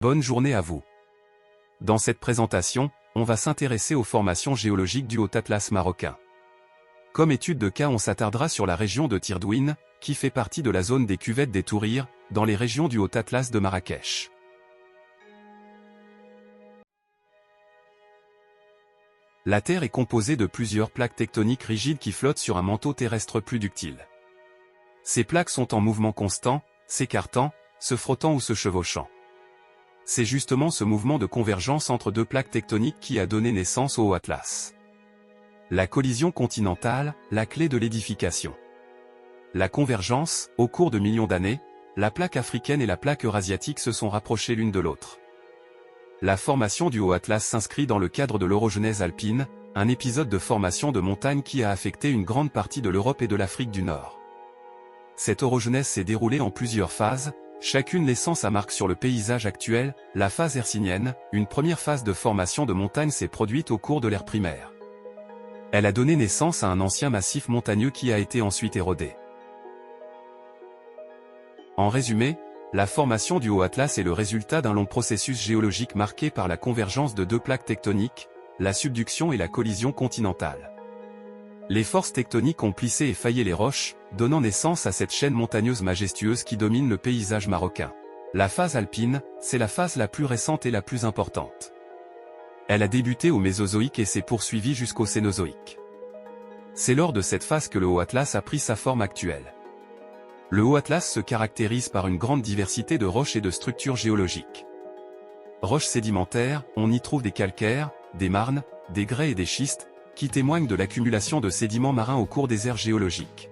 Bonne journée à vous. Dans cette présentation, on va s'intéresser aux formations géologiques du Haut-Atlas marocain. Comme étude de cas, on s'attardera sur la région de Tirdouine, qui fait partie de la zone des cuvettes des Tourir, dans les régions du Haut-Atlas de Marrakech. La Terre est composée de plusieurs plaques tectoniques rigides qui flottent sur un manteau terrestre plus ductile. Ces plaques sont en mouvement constant, s'écartant, se frottant ou se chevauchant. C'est justement ce mouvement de convergence entre deux plaques tectoniques qui a donné naissance au Haut-Atlas. La collision continentale, la clé de l'édification. La convergence, au cours de millions d'années, la plaque africaine et la plaque eurasiatique se sont rapprochées l'une de l'autre. La formation du Haut-Atlas s'inscrit dans le cadre de l'orogenèse alpine, un épisode de formation de montagnes qui a affecté une grande partie de l'Europe et de l'Afrique du Nord. Cette orogenèse s'est déroulée en plusieurs phases, chacune laissant sa marque sur le paysage actuel. La phase hercynienne, une première phase de formation de montagnes s'est produite au cours de l'ère primaire. Elle a donné naissance à un ancien massif montagneux qui a été ensuite érodé. En résumé, la formation du Haut-Atlas est le résultat d'un long processus géologique marqué par la convergence de deux plaques tectoniques, la subduction et la collision continentale. Les forces tectoniques ont plissé et faillé les roches, donnant naissance à cette chaîne montagneuse majestueuse qui domine le paysage marocain. La phase alpine, c'est la phase la plus récente et la plus importante. Elle a débuté au Mésozoïque et s'est poursuivie jusqu'au Cénozoïque. C'est lors de cette phase que le Haut-Atlas a pris sa forme actuelle. Le Haut-Atlas se caractérise par une grande diversité de roches et de structures géologiques. Roches sédimentaires, on y trouve des calcaires, des marnes, des grès et des schistes, qui témoignent de l'accumulation de sédiments marins au cours des ères géologiques.